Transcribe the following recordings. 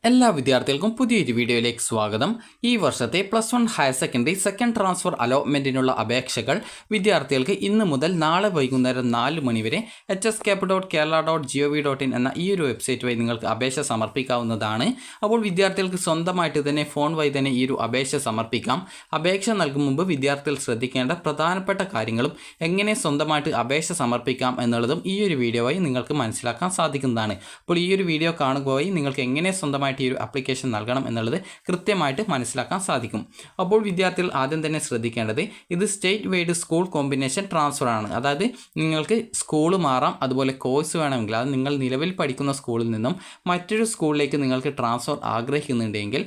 എല്ലാ വിദ്യാർത്ഥികൾക്കും പുതിയൊരു വീഡിയോയിലേക്ക് സ്വാഗതം. ഈ വർഷത്തെ +1 ഹയർ സെക്കൻഡറി സെക്കൻഡ് ട്രാൻസ്ഫർ അലോട്ട്മെൻറ്റിനുള്ള അപേക്ഷകൾ വിദ്യാർത്ഥികൾക്ക് ഇന്ന് മുതൽ നാളെ വൈകുന്നേരം 4 മണി വരെ hskap.kerala.gov.in എന്ന ഈ ഒരു വെബ്സൈറ്റ് വഴി നിങ്ങൾക്ക് അപേക്ഷ സമർപ്പിക്കാവുന്നതാണ്. അപ്പോൾ വിദ്യാർത്ഥികൾക്ക് സ്വന്തമായിട്ട് തന്നെ ഫോൺ വഴി തന്നെ ഈ ഒരു അപേക്ഷ സമർപ്പിക്കാം. അപേക്ഷ നൽകും മുമ്പ് വിദ്യാർത്ഥികൾ ശ്രദ്ധിക്കേണ്ട പ്രധാനപ്പെട്ട കാര്യങ്ങളും എങ്ങനെ സ്വന്തമായിട്ട് അപേക്ഷ സമർപ്പിക്കാം എന്നുള്ളതും ഈ ഒരു വീഡിയോ വഴി നിങ്ങൾക്ക് മനസ്സിലാക്കാൻ സാധിക്കുന്നതാണ്. അപ്പോൾ ഈ ഒരു വീഡിയോ കാണുക വഴി നിങ്ങൾക്ക് എങ്ങനെ സ്വന്തമായിട്ട് ഈ ഒരു ആപ്ലിക്കേഷൻ നൽകണം എന്നുള്ളത് കൃത്യമായിട്ട് മനസ്സിലാക്കാൻ സാധിക്കും. അപ്പോൾ വിദ്യാർത്ഥികൾ ആദ്യം തന്നെ ശ്രദ്ധിക്കേണ്ടത് ഇത് state wide school combination transfer ആണ്. അതായത് നിങ്ങൾക്ക് സ്കൂൾ മാറാം, അതുപോലെ കോഴ്സ് വേണമെങ്കിൽ അത് നിങ്ങൾ നിലവിൽ പഠിക്കുന്ന സ്കൂളിൽ നിന്നും മറ്റൊരു സ്കൂളിലേക്ക് നിങ്ങൾക്ക് ട്രാൻസ്ഫർ ആഗ്രഹിക്കുന്നുണ്ടെങ്കിൽ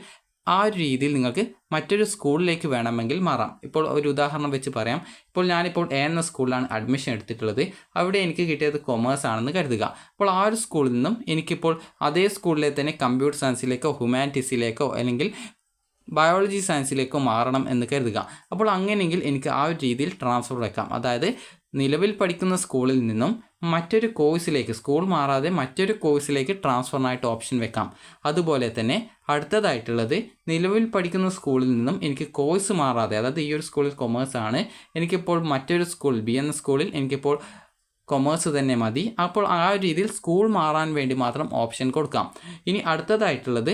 ആ ഒരു രീതിയിൽ നിങ്ങൾക്ക് മറ്റൊരു സ്കൂളിലേക്ക് വേണമെങ്കിൽ മാറാം. ഇപ്പോൾ ഒരു ഉദാഹരണം വെച്ച് പറയാം. ഇപ്പോൾ ഞാനിപ്പോൾ എ എന്ന സ്കൂളിലാണ് അഡ്മിഷൻ എടുത്തിട്ടുള്ളത്. അവിടെ എനിക്ക് കിട്ടിയത് കൊമേഴ്സ് ആണെന്ന് കരുതുക. അപ്പോൾ ആ ഒരു സ്കൂളിൽ നിന്നും എനിക്കിപ്പോൾ അതേ സ്കൂളിലെ തന്നെ കമ്പ്യൂട്ടർ സയൻസിലേക്കോ ഹ്യൂമാനിറ്റീസിലേക്കോ അല്ലെങ്കിൽ ബയോളജി സയൻസിലേക്കോ മാറണം എന്ന് കരുതുക. അപ്പോൾ അങ്ങനെയെങ്കിൽ എനിക്ക് ആ ഒരു രീതിയിൽ ട്രാൻസ്ഫർ വെക്കാം. അതായത് നിലവിൽ പഠിക്കുന്ന സ്കൂളിൽ നിന്നും മറ്റൊരു കോഴ്സിലേക്ക്, സ്കൂൾ മാറാതെ മറ്റൊരു കോഴ്സിലേക്ക് ട്രാൻസ്ഫറിനായിട്ട് ഓപ്ഷൻ വെക്കാം. അതുപോലെ തന്നെ അടുത്തതായിട്ടുള്ളത് നിലവിൽ പഠിക്കുന്ന സ്കൂളിൽ നിന്നും എനിക്ക് കോഴ്സ് മാറാതെ, അതായത് ഈ ഒരു സ്കൂളിൽ കൊമേഴ്സ് ആണ്, എനിക്കിപ്പോൾ മറ്റൊരു സ്കൂൾ ബി എന്ന സ്കൂളിൽ എനിക്കിപ്പോൾ കൊമേഴ്സ് തന്നെ മതി. അപ്പോൾ ആ ഒരു രീതിയിൽ സ്കൂൾ മാറാൻ വേണ്ടി മാത്രം ഓപ്ഷൻ കൊടുക്കാം. ഇനി അടുത്തതായിട്ടുള്ളത്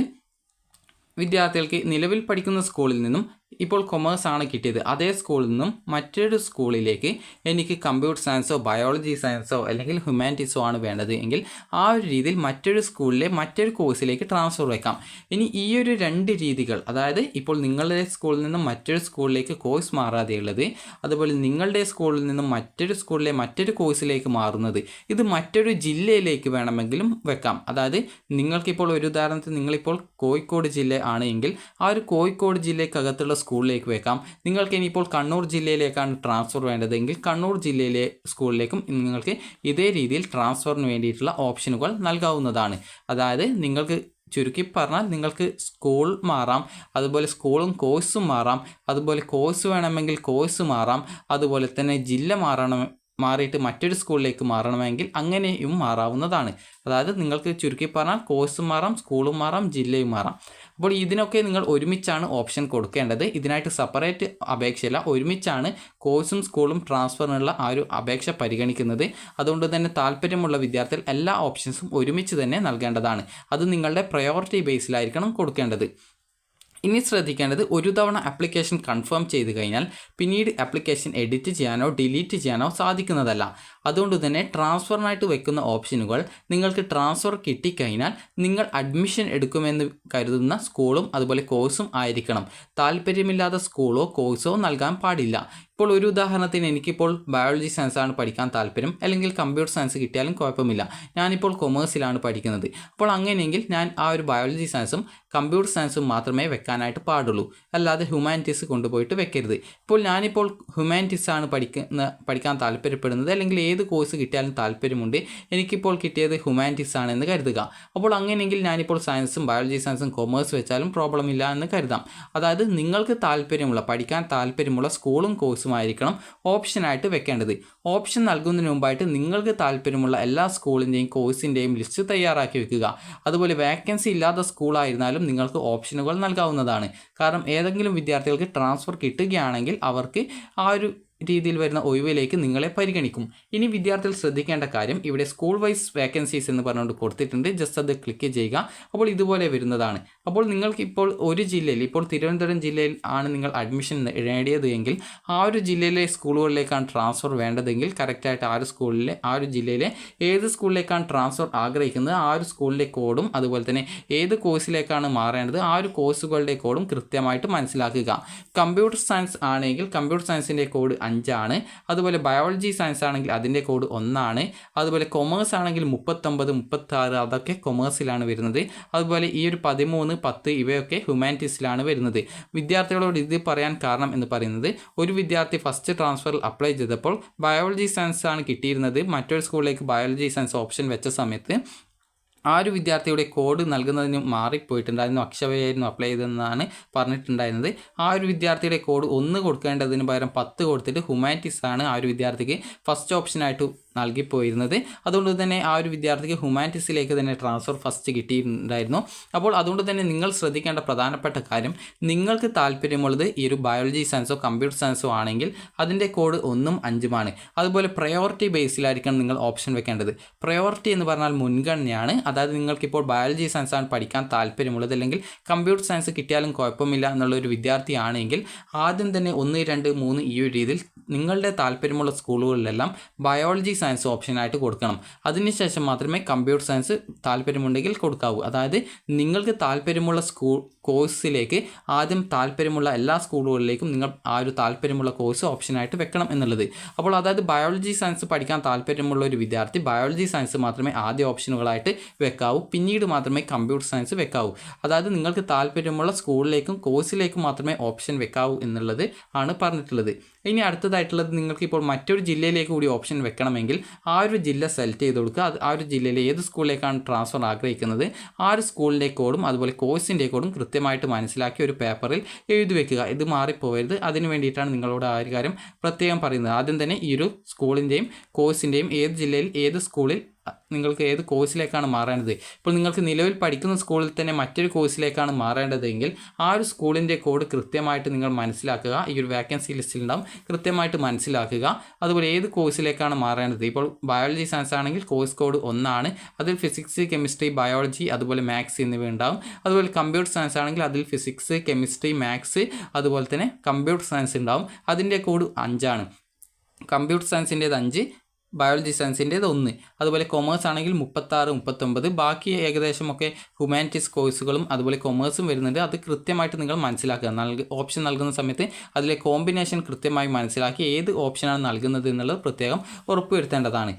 വിദ്യാർത്ഥികൾക്ക് നിലവിൽ പഠിക്കുന്ന സ്കൂളിൽ നിന്നും ഇപ്പോൾ കൊമേഴ്സ് ആണ് കിട്ടിയത്, അതേ സ്കൂളിൽ നിന്നും മറ്റൊരു സ്കൂളിലേക്ക് എനിക്ക് കമ്പ്യൂട്ടർ സയൻസോ ബയോളജി സയൻസോ അല്ലെങ്കിൽ ഹ്യൂമാനിറ്റീസോ ആണ് വേണ്ടത് എങ്കിൽ ആ ഒരു രീതിയിൽ മറ്റൊരു സ്കൂളിലെ മറ്റൊരു കോഴ്സിലേക്ക് ട്രാൻസ്ഫർ വയ്ക്കാം. ഇനി ഈ ഒരു രണ്ട് രീതികൾ, അതായത് ഇപ്പോൾ നിങ്ങളുടെ സ്കൂളിൽ നിന്നും മറ്റൊരു സ്കൂളിലേക്ക് കോഴ്സ് മാറാതെയുള്ളത്, അതുപോലെ നിങ്ങളുടെ സ്കൂളിൽ നിന്നും മറ്റൊരു സ്കൂളിലെ മറ്റൊരു കോഴ്സിലേക്ക് മാറുന്നത്, ഇത് മറ്റൊരു ജില്ലയിലേക്ക് വേണമെങ്കിലും വെക്കാം. അതായത് നിങ്ങൾക്കിപ്പോൾ ഒരു ഉദാഹരണത്തിന് നിങ്ങളിപ്പോൾ കോഴിക്കോട് ജില്ല ആണ് എങ്കിൽ ആ ഒരു കോഴിക്കോട് ജില്ലയ്ക്കകത്തുള്ള സ്കൂളിലേക്ക് വെക്കാം. നിങ്ങൾക്ക് ഇനിയിപ്പോൾ കണ്ണൂർ ജില്ലയിലേക്കാണ് ട്രാൻസ്ഫർ വേണ്ടതെങ്കിൽ കണ്ണൂർ ജില്ലയിലെ സ്കൂളിലേക്കും നിങ്ങൾക്ക് ഇതേ രീതിയിൽ ട്രാൻസ്ഫറിന് വേണ്ടിയിട്ടുള്ള ഓപ്ഷനുകൾ നൽകാവുന്നതാണ്. അതായത് നിങ്ങൾക്ക് ചുരുക്കി പറഞ്ഞാൽ നിങ്ങൾക്ക് സ്കൂൾ മാറാം, അതുപോലെ സ്കൂളും കോഴ്സും മാറാം, അതുപോലെ കോഴ്സ് വേണമെങ്കിൽ കോഴ്സ് മാറാം, അതുപോലെ തന്നെ ജില്ല മാറിയിട്ട് മറ്റൊരു സ്കൂളിലേക്ക് മാറണമെങ്കിൽ അങ്ങനെയും മാറാവുന്നതാണ്. അതായത് നിങ്ങൾക്ക് ചുരുക്കി പറഞ്ഞാൽ കോഴ്സും മാറാം, സ്കൂളും മാറാം, ജില്ലയും മാറാം. അപ്പോൾ ഇതിനൊക്കെ നിങ്ങൾ ഒരുമിച്ചാണ് ഓപ്ഷൻ കൊടുക്കേണ്ടത്. ഇതിനായിട്ട് സെപ്പറേറ്റ് അപേക്ഷയില്ല, ഒരുമിച്ചാണ് കോഴ്സും സ്കൂളും ട്രാൻസ്ഫറിനുള്ള ആ ഒരു അപേക്ഷ പരിഗണിക്കുന്നത്. അതുകൊണ്ട് തന്നെ താല്പര്യമുള്ള വിദ്യാർത്ഥികൾ എല്ലാ ഓപ്ഷൻസും ഒരുമിച്ച് തന്നെ നൽകേണ്ടതാണ്. അത് നിങ്ങളുടെ പ്രയോറിറ്റി ബേസിലായിരിക്കണം കൊടുക്കേണ്ടത്. ഇനി ശ്രദ്ധിക്കേണ്ടത്, ഒരു തവണ ആപ്ലിക്കേഷൻ കൺഫേം ചെയ്ത് കഴിഞ്ഞാൽ പിന്നീട് ആപ്ലിക്കേഷൻ എഡിറ്റ് ചെയ്യാനോ ഡിലീറ്റ് ചെയ്യാനോ സാധിക്കുന്നതല്ല. അതുകൊണ്ട് തന്നെ ട്രാൻസ്ഫറിനായിട്ട് വെക്കുന്ന ഓപ്ഷനുകൾ നിങ്ങൾക്ക് ട്രാൻസ്ഫർ കിട്ടിക്കഴിഞ്ഞാൽ നിങ്ങൾ അഡ്മിഷൻ എടുക്കുമെന്ന് കരുതുന്ന സ്കൂളും അതുപോലെ കോഴ്സും ആയിരിക്കണം. താല്പര്യമില്ലാത്ത സ്കൂളോ കോഴ്സോ നൽകാൻ പാടില്ല. ഇപ്പോൾ ഒരു ഉദാഹരണത്തിന് എനിക്കിപ്പോൾ ബയോളജി സയൻസാണ് പഠിക്കാൻ താല്പര്യം, അല്ലെങ്കിൽ കമ്പ്യൂട്ടർ സയൻസ് കിട്ടിയാലും കുഴപ്പമില്ല, ഞാനിപ്പോൾ കൊമേഴ്സിലാണ് പഠിക്കുന്നത്. അപ്പോൾ അങ്ങനെയെങ്കിൽ ഞാൻ ആ ഒരു ബയോളജി സയൻസും കമ്പ്യൂട്ടർ സയൻസും മാത്രമേ വെക്കാനായിട്ട് പാടുള്ളൂ, അല്ലാതെ ഹ്യൂമാനിറ്റീസ് കൊണ്ടുപോയിട്ട് വെക്കരുത്. ഇപ്പോൾ ഞാനിപ്പോൾ ഹ്യൂമാനിറ്റീസാണ് പഠിക്കാൻ താല്പര്യപ്പെടുന്നത്, അല്ലെങ്കിൽ ഏത് കോഴ്സ് കിട്ടിയാലും താല്പര്യമുണ്ട്, എനിക്കിപ്പോൾ കിട്ടിയത് ഹ്യൂമാനിറ്റീസ് ആണെന്ന് കരുതുക. അപ്പോൾ അങ്ങനെയെങ്കിൽ ഞാനിപ്പോൾ സയൻസും ബയോളജി സയൻസും കൊമേഴ്സ് വെച്ചാലും പ്രോബ്ലം ഇല്ല എന്ന് കരുതാം. അതായത് നിങ്ങൾക്ക് താല്പര്യമുള്ള, പഠിക്കാൻ താല്പര്യമുള്ള സ്കൂളും കോഴ്സും ആയിരിക്കണം ഓപ്ഷനായിട്ട് വെക്കേണ്ടത്. ഓപ്ഷൻ നൽകുന്നതിന് മുമ്പായിട്ട് നിങ്ങൾക്ക് താല്പര്യമുള്ള എല്ലാ സ്കൂളിൻ്റെയും കോഴ്സിൻ്റെയും ലിസ്റ്റ് തയ്യാറാക്കി വെക്കുക. അതുപോലെ വേക്കൻസി ഇല്ലാത്ത സ്കൂളായിരുന്നാലും നിങ്ങൾക്ക് ഓപ്ഷനുകൾ നൽകാവുന്നതാണ്. കാരണം ഏതെങ്കിലും വിദ്യാർത്ഥികൾക്ക് ട്രാൻസ്ഫർ കിട്ടുകയാണെങ്കിൽ അവർക്ക് ആ ഒരു രീതിയിൽ വരുന്ന ഒഴിവിലേക്ക് നിങ്ങളെ പരിഗണിക്കും. ഇനി വിദ്യാർത്ഥികൾ ശ്രദ്ധിക്കേണ്ട കാര്യം, ഇവിടെ സ്കൂൾ വൈസ് വേക്കൻസീസ് എന്ന് പറഞ്ഞുകൊണ്ട് കൊടുത്തിട്ടുണ്ട്. ജസ്റ്റ് അത് ക്ലിക്ക് ചെയ്യുക. അപ്പോൾ ഇതുപോലെ വരുന്നതാണ്. അപ്പോൾ നിങ്ങൾക്ക് ഇപ്പോൾ ഒരു ജില്ലയിൽ, ഇപ്പോൾ തിരുവനന്തപുരം ജില്ലയിൽ ആണ് നിങ്ങൾ അഡ്മിഷൻ നേടിയത് എങ്കിൽ ആ ഒരു ജില്ലയിലെ സ്കൂളുകളിലേക്കാണ് ട്രാൻസ്ഫർ വേണ്ടതെങ്കിൽ കറക്റ്റായിട്ട് ആ ഒരു സ്കൂളിലെ, ആ ഒരു ജില്ലയിലെ ഏത് സ്കൂളിലേക്കാണ് ട്രാൻസ്ഫർ ആഗ്രഹിക്കുന്നത് ആ ഒരു സ്കൂളിലെ കോഡും, അതുപോലെ തന്നെ ഏത് കോഴ്സിലേക്കാണ് മാറേണ്ടത് ആ ഒരു കോഴ്സുകളുടെ കോഡും കൃത്യമായിട്ട് മനസ്സിലാക്കുക. കമ്പ്യൂട്ടർ സയൻസ് ആണെങ്കിൽ കമ്പ്യൂട്ടർ സയൻസിൻ്റെ കോഡ് 5 ആണ്. അതുപോലെ ബയോളജി സയൻസ് ആണെങ്കിൽ അതിൻ്റെ കോഡ് 1 ആണ്. അതുപോലെ കൊമേഴ്സ് ആണെങ്കിൽ 39, 36 അതൊക്കെ കൊമേഴ്സിലാണ് വരുന്നത്. അതുപോലെ ഈ ഒരു 13, 10 ഇവയൊക്കെ ഹ്യൂമാനിറ്റീസിലാണ് വരുന്നത്. വിദ്യാർത്ഥികളോട് ഇത് പറയാൻ കാരണം എന്ന് പറയുന്നത്, ഒരു വിദ്യാർത്ഥി ഫസ്റ്റ് ട്രാൻസ്ഫറിൽ അപ്ലൈ ചെയ്തപ്പോൾ ബയോളജി സയൻസ് ആണ് കിട്ടിയിരുന്നത്, മറ്റൊരു സ്കൂളിലേക്ക് ബയോളജി സയൻസ് ഓപ്ഷൻ വെച്ച സമയത്ത് ആ ഒരു വിദ്യാർത്ഥിയുടെ കോഡ് നൽകുന്നതിന് മാറിപ്പോയിട്ടുണ്ടായിരുന്നു, അക്ഷയയായിരുന്നു അപ്ലൈ ചെയ്തതെന്നാണ് പറഞ്ഞിട്ടുണ്ടായിരുന്നത്. ആ ഒരു വിദ്യാർത്ഥിയുടെ കോഡ് 1 കൊടുക്കേണ്ടതിന് പകരം 10 കൊടുത്തിട്ട് ഹ്യൂമാനിറ്റീസ് ആണ് ആ ഒരു വിദ്യാർത്ഥിക്ക് ഫസ്റ്റ് ഓപ്ഷനായിട്ട് നൽകിപ്പോയിരുന്നത്. അതുകൊണ്ട് തന്നെ ആ ഒരു വിദ്യാർത്ഥിക്ക് ഹ്യൂമാനിറ്റീസിലേക്ക് തന്നെ ട്രാൻസ്ഫർ ഫസ്റ്റ് കിട്ടിയിട്ടുണ്ടായിരുന്നു. അപ്പോൾ അതുകൊണ്ട് തന്നെ നിങ്ങൾ ശ്രദ്ധിക്കേണ്ട പ്രധാനപ്പെട്ട കാര്യം, നിങ്ങൾക്ക് താല്പര്യമുള്ളത് ഈ ഒരു ബയോളജി സയൻസോ കമ്പ്യൂട്ടർ സയൻസോ ആണെങ്കിൽ അതിൻ്റെ കോഡ് 1ഉം 5ഉമാണ്. അതുപോലെ പ്രയോറിറ്റി ബേസിലായിരിക്കണം നിങ്ങൾ ഓപ്ഷൻ വെക്കേണ്ടത്. പ്രയോറിറ്റി എന്ന് പറഞ്ഞാൽ മുൻഗണനയാണ്. അതായത് നിങ്ങൾക്കിപ്പോൾ ബയോളജി സയൻസ് ആണ് പഠിക്കാൻ താല്പര്യമുള്ളത്, അല്ലെങ്കിൽ കമ്പ്യൂട്ടർ സയൻസ് കിട്ടിയാലും കുഴപ്പമില്ല എന്നുള്ളൊരു വിദ്യാർത്ഥിയാണെങ്കിൽ ആദ്യം തന്നെ 1, 2, 3 ഈ ഒരു രീതിയിൽ നിങ്ങളുടെ താല്പര്യമുള്ള സ്കൂളുകളിലെല്ലാം ബയോളജി സയൻസ് ഓപ്ഷനായിട്ട് കൊടുക്കണം. അതിനുശേഷം മാത്രമേ കമ്പ്യൂട്ടർ സയൻസ് താല്പര്യമുണ്ടെങ്കിൽ കൊടുക്കാവൂ. അതായത് നിങ്ങൾക്ക് താല്പര്യമുള്ള കോഴ്സിലേക്ക് ആദ്യം താല്പര്യമുള്ള എല്ലാ സ്കൂളുകളിലേക്കും നിങ്ങൾ ആ ഒരു താല്പര്യമുള്ള കോഴ്സ് ഓപ്ഷനായിട്ട് വെക്കണം എന്നുള്ളത്. അപ്പോൾ അതായത് ബയോളജി സയൻസ് പഠിക്കാൻ താല്പര്യമുള്ള ഒരു വിദ്യാർത്ഥി ബയോളജി സയൻസ് മാത്രമേ ആദ്യ ഓപ്ഷനുകളായിട്ട് വെക്കാവൂ, പിന്നീട് മാത്രമേ കമ്പ്യൂട്ടർ സയൻസ് വെക്കാവൂ. അതായത് നിങ്ങൾക്ക് താല്പര്യമുള്ള സ്കൂളിലേക്കും കോഴ്സിലേക്കും മാത്രമേ ഓപ്ഷൻ വെക്കാവൂ എന്നുള്ളത് ആണ് പറഞ്ഞിട്ടുള്ളത്. ഇനി അടുത്തതായിട്ടുള്ളത്, നിങ്ങൾക്ക് ഇപ്പോൾ മറ്റൊരു ജില്ലയിലേക്ക് കൂടി ഓപ്ഷൻ വെക്കണമെങ്കിൽ ആ ഒരു ജില്ല സെലക്ട് ചെയ്ത് കൊടുക്കുക. ആ ഒരു ജില്ലയിലെ ഏത് സ്കൂളിലേക്കാണ് ട്രാൻസ്ഫർ ആഗ്രഹിക്കുന്നത് ആ ഒരു സ്കൂളിൻ്റെ കോഡും അതുപോലെ കോഴ്സിൻ്റെ കോഡും കൃത്യമായിട്ട് മനസ്സിലാക്കി ഒരു പേപ്പറിൽ എഴുതി വെക്കുക. ഇത് മാറിപ്പോകരുത്. അതിന് വേണ്ടിയിട്ടാണ് നിങ്ങളോട് ആ ഒരു കാര്യം പ്രത്യേകം പറയുന്നത്. ആദ്യം തന്നെ ഈ ഒരു സ്കൂളിൻ്റെയും കോഴ്സിൻ്റെയും ഏത് ജില്ലയിൽ ഏത് സ്കൂളിൽ നിങ്ങൾക്ക് ഏത് കോഴ്സിലേക്കാണ് മാറേണ്ടത്. ഇപ്പോൾ നിങ്ങൾക്ക് നിലവിൽ പഠിക്കുന്ന സ്കൂളിൽ തന്നെ മറ്റൊരു കോഴ്സിലേക്കാണ് മാറേണ്ടതെങ്കിൽ ആ ഒരു സ്കൂളിൻ്റെ കോഡ് കൃത്യമായിട്ട് നിങ്ങൾ മനസ്സിലാക്കുക. ഈ ഒരു വേക്കൻസി ലിസ്റ്റിൽ ഉണ്ടാവും, കൃത്യമായിട്ട് മനസ്സിലാക്കുക. അതുപോലെ ഏത് കോഴ്സിലേക്കാണ് മാറേണ്ടത്. ഇപ്പോൾ ബയോളജി സയൻസ് ആണെങ്കിൽ കോഴ്സ് കോഡ് 1ആണ്. അതിൽ ഫിസിക്സ്, കെമിസ്ട്രി, ബയോളജി അതുപോലെ മാത്സ് എന്നിവ ഉണ്ടാവും. അതുപോലെ കമ്പ്യൂട്ടർ സയൻസ് ആണെങ്കിൽ അതിൽ ഫിസിക്സ്, കെമിസ്ട്രി, മാത്സ് അതുപോലെ തന്നെ കമ്പ്യൂട്ടർ സയൻസ് ഉണ്ടാവും. അതിൻ്റെ കോഡ് 5ആണ്. കമ്പ്യൂട്ടർ സയൻസിൻ്റേത് 5, ബയോളജി സയൻസിൻ്റേത് 1. അതുപോലെ കൊമേഴ്സ് ആണെങ്കിൽ 36, 39. ബാക്കി ഏകദേശമൊക്കെ ഹ്യൂമാനിറ്റീസ് കോഴ്സുകളും അതുപോലെ കൊമേഴ്സും വരുന്നുണ്ട്. അത് കൃത്യമായിട്ട് നിങ്ങൾ മനസ്സിലാക്കുക. ഓപ്ഷൻ നൽകുന്ന സമയത്ത് അതിലെ കോമ്പിനേഷൻ കൃത്യമായി മനസ്സിലാക്കി ഏത് ഓപ്ഷനാണ് നൽകുന്നത് എന്നുള്ളത് പ്രത്യേകം ഉറപ്പുവരുത്തേണ്ടതാണ്.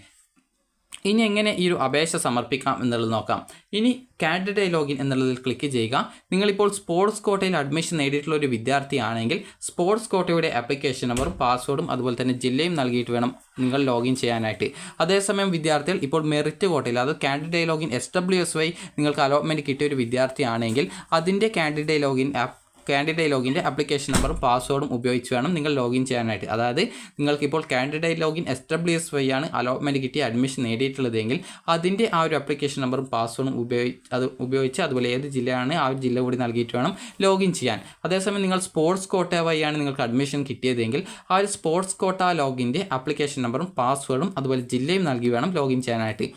ഇനി എങ്ങനെ ഈ ഒരു അപേക്ഷ സമർപ്പിക്കാം എന്നുള്ളത് നോക്കാം. ഇനി കാൻഡിഡേറ്റ് ലോഗിൻ എന്നുള്ളതിൽ ക്ലിക്ക് ചെയ്യുക. നിങ്ങളിപ്പോൾ സ്പോർട്സ് കോട്ടയിൽ അഡ്മിഷൻ നേടിയിട്ടുള്ള ഒരു വിദ്യാർത്ഥിയാണെങ്കിൽ സ്പോർട്സ് കോട്ടയുടെ ആപ്ലിക്കേഷൻ നമ്പറും പാസ്വേഡും അതുപോലെ തന്നെ ജില്ലയും നൽകിയിട്ട് വേണം നിങ്ങൾ ലോഗിൻ ചെയ്യാനായിട്ട്. അതേസമയം വിദ്യാർത്ഥികൾ ഇപ്പോൾ മെറിറ്റ് കോട്ടയിൽ, അതായത് കാൻഡിഡേറ്റ് ലോഗിൻ SWSY നിങ്ങൾക്ക് അലോട്ട്മെൻറ്റ് കിട്ടിയ ഒരു വിദ്യാർത്ഥിയാണെങ്കിൽ അതിൻ്റെ കാൻഡിഡേറ്റ് ലോഗിൻ്റെ ആപ്ലിക്കേഷൻ നമ്പറും പാസ്വേഡും ഉപയോഗിച്ച് വേണം നിങ്ങൾ ലോഗിൻ ചെയ്യാനായിട്ട്. അതായത് നിങ്ങൾക്കിപ്പോൾ കാൻഡിഡേറ്റ് ലോഗിൻ SWSY ആണ് അലോട്ട്മെൻറ്റ് കിട്ടി അഡ്മിഷൻ നേടിയിട്ടുള്ളതെങ്കിൽ അതിൻ്റെ ആ ഒരു ആപ്ലിക്കേഷൻ നമ്പറും പാസ്വേഡും ഉപയോഗിച്ച് അതുപോലെ ഏത് ജില്ലയാണ് ആ ഒരു ജില്ല കൂടി നൽകിയിട്ട് വേണം ലോഗിൻ ചെയ്യാൻ. അതേസമയം നിങ്ങൾ സ്പോർട്സ് കോട്ട വഴിയാണ് നിങ്ങൾക്ക് അഡ്മിഷൻ കിട്ടിയതെങ്കിൽ ആ ഒരു സ്പോർട്സ് കോട്ട ലോഗിൻ്റെ ആപ്ലിക്കേഷൻ നമ്പറും പാസ്വേഡും അതുപോലെ ജില്ലയും നൽകി വേണം ലോഗിൻ ചെയ്യാനായിട്ട്.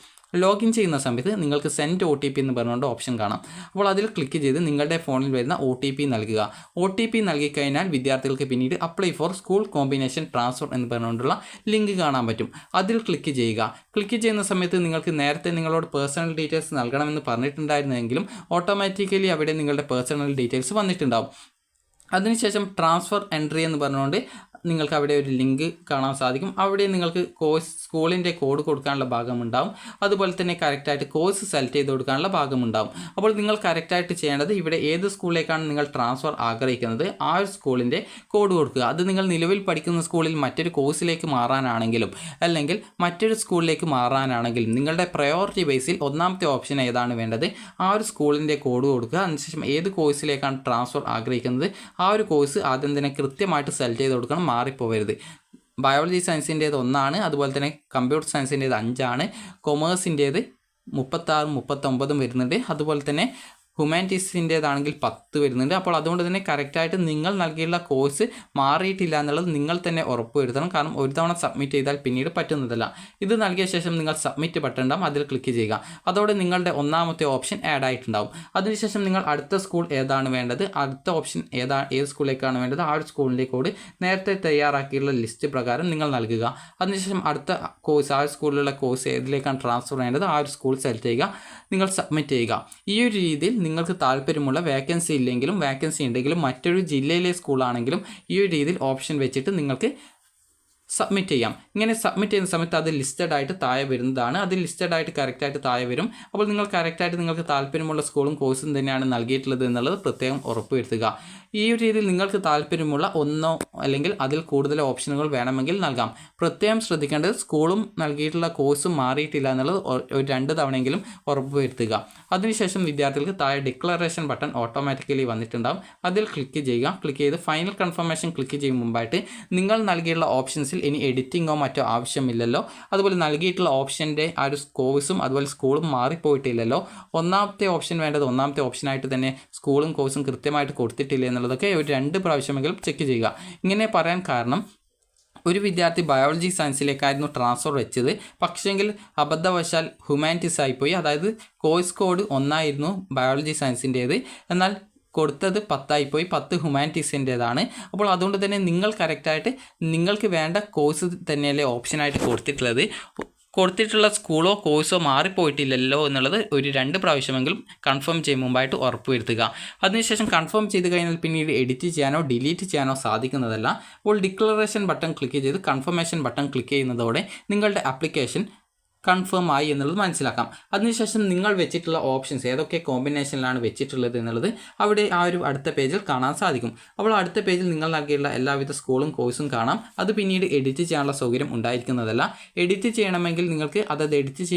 ലോഗിൻ ചെയ്യുന്ന സമയത്ത് നിങ്ങൾക്ക് സെൻഡ് OTP എന്ന് പറഞ്ഞുകൊണ്ട് ഓപ്ഷൻ കാണാം. അപ്പോൾ അതിൽ ക്ലിക്ക് ചെയ്ത് നിങ്ങളുടെ ഫോണിൽ വരുന്ന OTP നൽകുക. OTP നൽകിക്കഴിഞ്ഞാൽ വിദ്യാർത്ഥികൾക്ക് പിന്നീട് apply for school combination transfer എന്ന് പറഞ്ഞുകൊണ്ടുള്ള ലിങ്ക് കാണാൻ പറ്റും. അതിൽ ക്ലിക്ക് ചെയ്യുക. ക്ലിക്ക് ചെയ്യുന്ന സമയത്ത് നിങ്ങൾക്ക് നേരത്തെ നിങ്ങളോട് പേഴ്സണൽ ഡീറ്റെയിൽസ് നൽകണമെന്ന് പറഞ്ഞിട്ടുണ്ടായിരുന്നെങ്കിലും ഓട്ടോമാറ്റിക്കലി അവിടെ നിങ്ങളുടെ പേഴ്സണൽ ഡീറ്റെയിൽസ് വന്നിട്ടുണ്ടാവും. അതിനുശേഷം ട്രാൻസ്ഫർ എൻട്രി എന്ന് പറഞ്ഞുകൊണ്ട് നിങ്ങൾക്ക് അവിടെ ഒരു ലിങ്ക് കാണാൻ സാധിക്കും. അവിടെ നിങ്ങൾക്ക് സ്കൂളിൻ്റെ കോഡ് കൊടുക്കാനുള്ള ഭാഗമുണ്ടാവും. അതുപോലെ തന്നെ കറക്റ്റായിട്ട് കോഴ്സ് സെലക്ട് ചെയ്ത് കൊടുക്കാനുള്ള ഭാഗമുണ്ടാവും. അപ്പോൾ നിങ്ങൾ കറക്റ്റായിട്ട് ചെയ്യേണ്ടത് ഇവിടെ ഏത് സ്കൂളിലേക്കാണ് നിങ്ങൾ ട്രാൻസ്ഫർ ആഗ്രഹിക്കുന്നത് ആ ഒരു സ്കൂളിൻ്റെ കോഡ് കൊടുക്കുക. അത് നിങ്ങൾ നിലവിൽ പഠിക്കുന്ന സ്കൂളിൽ മറ്റൊരു കോഴ്സിലേക്ക് മാറാനാണെങ്കിലും അല്ലെങ്കിൽ മറ്റൊരു സ്കൂളിലേക്ക് മാറാനാണെങ്കിലും നിങ്ങളുടെ പ്രയോറിറ്റി ബേസിൽ ഒന്നാമത്തെ ഓപ്ഷൻ ഏതാണ് വേണ്ടത് ആ ഒരു സ്കൂളിൻ്റെ കോഡ് കൊടുക്കുക. അതിനുശേഷം ഏത് കോഴ്സിലേക്കാണ് ട്രാൻസ്ഫർ ആഗ്രഹിക്കുന്നത് ആ ഒരു കോഴ്സ് ആദ്യം തന്നെ കൃത്യമായിട്ട് സെലക്ട് ചെയ്ത് കൊടുക്കണം, മാറിപ്പോകരുത്. ബയോളജി സയൻസിൻ്റേത് 1ആണ്. അതുപോലെ തന്നെ കമ്പ്യൂട്ടർ സയൻസിൻ്റേത് 5ആണ്. കൊമേഴ്സിൻ്റേത് 36, 39 വരുന്നുണ്ട്. അതുപോലെ തന്നെ ഹ്യൂമാനിറ്റീസിൻ്റേതാണെങ്കിൽ 10 വരുന്നുണ്ട്. അപ്പോൾ അതുകൊണ്ട് തന്നെ കറക്റ്റായിട്ട് നിങ്ങൾ നൽകിയുള്ള കോഴ്സ് മാറിയിട്ടില്ല എന്നുള്ളത് നിങ്ങൾ തന്നെ ഉറപ്പുവരുത്തണം. കാരണം ഒരു തവണ സബ്മിറ്റ് ചെയ്താൽ പിന്നീട് പറ്റുന്നതല്ല. ഇത് നൽകിയ ശേഷം നിങ്ങൾ സബ്മിറ്റ് ബട്ടൺ ഉണ്ടാവും, അതിൽ ക്ലിക്ക് ചെയ്യുക. അതോടെ നിങ്ങളുടെ ഒന്നാമത്തെ ഓപ്ഷൻ ആഡ് ആയിട്ടുണ്ടാവും. അതിനുശേഷം നിങ്ങൾ അടുത്ത സ്കൂൾ ഏതാണ് വേണ്ടത്, അടുത്ത ഓപ്ഷൻ ഏത് സ്കൂളിലേക്കാണ് വേണ്ടത് ആ ഒരു സ്കൂളിൻ്റെ കോഡ് നേരത്തെ തയ്യാറാക്കിയുള്ള ലിസ്റ്റ് പ്രകാരം നിങ്ങൾ നൽകുക. അതിനുശേഷം അടുത്ത കോഴ്സ് ആ ഒരു സ്കൂളിലുള്ള കോഴ്സ് ഏതിലേക്കാണ് ട്രാൻസ്ഫർ ചെയ്യേണ്ടത് ആ ഒരു സ്കൂൾ സെലക്ട് ചെയ്യുക, നിങ്ങൾ സബ്മിറ്റ് ചെയ്യുക. ഈ ഒരു രീതിയിൽ നിങ്ങൾക്ക് താല്പര്യമുള്ള വേക്കൻസി ഇല്ലെങ്കിലും വേക്കൻസി ഉണ്ടെങ്കിലും മറ്റൊരു ജില്ലയിലെ സ്കൂളാണെങ്കിലും ഈ ഒരു രീതിയിൽ ഓപ്ഷൻ വെച്ചിട്ട് നിങ്ങൾക്ക് സബ്മിറ്റ് ചെയ്യാം. ഇങ്ങനെ സബ്മിറ്റ് ചെയ്യുന്ന സമയത്ത് അത് ലിസ്റ്റഡ് ആയിട്ട് താഴെ വരുന്നതാണ്. അത് ലിസ്റ്റഡ് ആയിട്ട് കറക്റ്റായിട്ട് താഴെ വരും. അപ്പോൾ നിങ്ങൾ കറക്റ്റായിട്ട് നിങ്ങൾക്ക് താല്പര്യമുള്ള സ്കൂളും കോഴ്സും തന്നെയാണ് നൽകിയിട്ടുള്ളത് എന്നുള്ളത് പ്രത്യേകം ഉറപ്പുവരുത്തുക. ഈ ഒരു രീതിയിൽ നിങ്ങൾക്ക് താല്പര്യമുള്ള ഒന്നോ അല്ലെങ്കിൽ അതിൽ കൂടുതൽ ഓപ്ഷനുകൾ വേണമെങ്കിൽ നൽകാം. പ്രത്യേകം ശ്രദ്ധിക്കേണ്ടത് സ്കൂളും നൽകിയിട്ടുള്ള കോഴ്സും മാറിയിട്ടില്ല എന്നുള്ളത് ഒരു 2 തവണയെങ്കിലും ഉറപ്പുവരുത്തുക. അതിനുശേഷം വിദ്യാർത്ഥികൾക്ക് താഴെ ഡിക്ലറേഷൻ ബട്ടൺ ഓട്ടോമാറ്റിക്കലി വന്നിട്ടുണ്ടാകും. അതിൽ ക്ലിക്ക് ചെയ്യുക. ക്ലിക്ക് ചെയ്ത് ഫൈനൽ കൺഫർമേഷൻ ക്ലിക്ക് ചെയ്യും മുമ്പായിട്ട് നിങ്ങൾ നൽകിയുള്ള ഓപ്ഷൻസിൽ ഇനി എഡിറ്റിങ്ങോ മറ്റോ ആവശ്യമില്ലല്ലോ. അതുപോലെ നൽകിയിട്ടുള്ള ഓപ്ഷൻ്റെ ആ ഒരു കോഴ്സും അതുപോലെ സ്കൂളും മാറിപ്പോയിട്ടില്ലല്ലോ. ഒന്നാമത്തെ ഓപ്ഷൻ വേണ്ടത് ഒന്നാമത്തെ ഓപ്ഷനായിട്ട് തന്നെ സ്കൂളും കോഴ്സും കൃത്യമായിട്ട് കൊടുത്തിട്ടില്ല എന്നുള്ളതൊക്കെ ഒരു 2 പ്രാവശ്യമെങ്കിലും ചെക്ക് ചെയ്യുക. ഇങ്ങനെ പറയാൻ കാരണം ഒരു വിദ്യാർത്ഥി ബയോളജി സയൻസിലേക്കായിരുന്നു ട്രാൻസ്ഫർ വെച്ചത്, പക്ഷേങ്കിൽ അബദ്ധവശാൽ ഹ്യൂമാനിറ്റീസ് ആയിപ്പോയി. അതായത് കോഴ്സ് കോഡ് 1 ബയോളജി സയൻസിൻ്റേത്, എന്നാൽ കൊടുത്തത് 10 10 ഹ്യൂമാനിറ്റീസിൻ്റേതാണ്. അപ്പോൾ അതുകൊണ്ട് തന്നെ നിങ്ങൾ കറക്റ്റായിട്ട് നിങ്ങൾക്ക് വേണ്ട കോഴ്സ് തന്നെയല്ലേ ഓപ്ഷനായിട്ട് കൊടുത്തിട്ടുള്ള സ്കൂളോ കോഴ്സോ മാറിപ്പോയിട്ടില്ലല്ലോ എന്നുള്ളത് ഒരു 2 പ്രാവശ്യമെങ്കിലും കൺഫേം ചെയ്യും മുമ്പായിട്ട് ഉറപ്പുവരുത്തുക. അതിനുശേഷം കൺഫേം ചെയ്ത് കഴിഞ്ഞാൽ പിന്നീട് എഡിറ്റ് ചെയ്യാനോ ഡിലീറ്റ് ചെയ്യാനോ സാധിക്കുന്നതല്ല. അപ്പോൾ ഡിക്ലറേഷൻ ബട്ടൺ ക്ലിക്ക് ചെയ്ത് കൺഫർമേഷൻ ബട്ടൺ ക്ലിക്ക് ചെയ്യുന്നതോടെ നിങ്ങളുടെ ആപ്ലിക്കേഷൻ കൺഫേം ആയി എന്നുള്ളത് മനസ്സിലാക്കാം. അതിനുശേഷം നിങ്ങൾ വെച്ചിട്ടുള്ള ഓപ്ഷൻസ് ഏതൊക്കെ കോമ്പിനേഷനിലാണ് വെച്ചിട്ടുള്ളത് എന്നുള്ളത് അവിടെ ആ ഒരു അടുത്ത പേജിൽ കാണാൻ സാധിക്കും. അപ്പോൾ അടുത്ത പേജിൽ നിങ്ങൾ നൽകിയുള്ള എല്ലാവിധ സ്കൂളും കോഴ്സും കാണാം. അത് പിന്നീട് എഡിറ്റ് ചെയ്യാനുള്ള സൗകര്യം ഉണ്ടായിരിക്കുന്നതല്ല. എഡിറ്റ് ചെയ്യണമെങ്കിൽ നിങ്ങൾക്ക് അതത് എഡിറ്റ്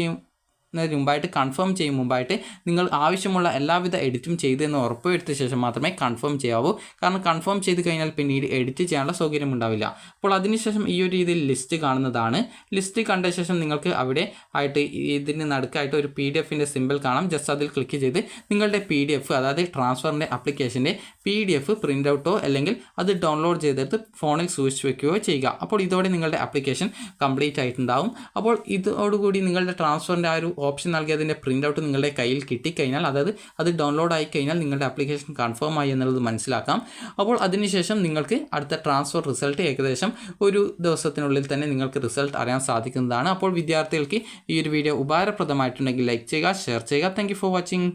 മുമ്പായിട്ട് കൺഫേം ചെയ്യും മുമ്പായിട്ട് നിങ്ങൾ ആവശ്യമുള്ള എല്ലാവിധ എഡിറ്റും ചെയ്തെന്ന് ഉറപ്പുവരുത്തിയ ശേഷം മാത്രമേ കൺഫേം ചെയ്യാവൂ. കാരണം കൺഫേം ചെയ്ത് കഴിഞ്ഞാൽ പിന്നീട് എഡിറ്റ് ചെയ്യാനുള്ള സൗകര്യം ഉണ്ടാവില്ല. അപ്പോൾ അതിനുശേഷം ഈ ഒരു രീതിയിൽ ലിസ്റ്റ് കാണുന്നതാണ്. ലിസ്റ്റ് കണ്ട ശേഷം നിങ്ങൾക്ക് അവിടെ ആയിട്ട് ഇതിന് നടുക്കായിട്ട് ഒരു PDF-ൻ്റെ സിമ്പിൾ കാണാം. ജസ്റ്റ് അതിൽ ക്ലിക്ക് ചെയ്ത് നിങ്ങളുടെ PDF അതായത് ട്രാൻസ്ഫറിൻ്റെ ആപ്ലിക്കേഷൻ്റെ PDF പ്രിൻ്റ് ഔട്ടോ അല്ലെങ്കിൽ അത് ഡൗൺലോഡ് ചെയ്തെടുത്ത് ഫോണിൽ സൂക്ഷിച്ച് വെക്കുകയോ ചെയ്യുക. അപ്പോൾ ഇതോടെ നിങ്ങളുടെ ആപ്ലിക്കേഷൻ കംപ്ലീറ്റ് ആയിട്ടുണ്ടാവും. അപ്പോൾ ഇതോടുകൂടി നിങ്ങളുടെ ട്രാൻസ്ഫറിൻ്റെ ആ ഒരു ഓപ്ഷൻ നൽകിയതിൻ്റെ പ്രിൻ്റ് ഔട്ട് നിങ്ങളുടെ കയ്യിൽ കിട്ടിക്കഴിഞ്ഞാൽ, അതായത് അത് ഡൗൺലോഡ് ആയി കഴിഞ്ഞാൽ നിങ്ങളുടെ ആപ്ലിക്കേഷൻ കൺഫേം ആയി എന്നുള്ളത് മനസ്സിലാക്കാം. അപ്പോൾ അതിനുശേഷം നിങ്ങൾക്ക് അടുത്ത ട്രാൻസ്ഫർ റിസൾട്ട് ഏകദേശം ഒരു ദിവസത്തിനുള്ളിൽ തന്നെ നിങ്ങൾക്ക് റിസൾട്ട് അറിയാൻ സാധിക്കുന്നതാണ്. അപ്പോൾ വിദ്യാർത്ഥികൾക്ക് ഈ ഒരു വീഡിയോ ഉപകാരപ്രദമായിട്ടുണ്ടെങ്കിൽ ലൈക്ക് ചെയ്യുക, ഷെയർ ചെയ്യുക. Thank you for watching.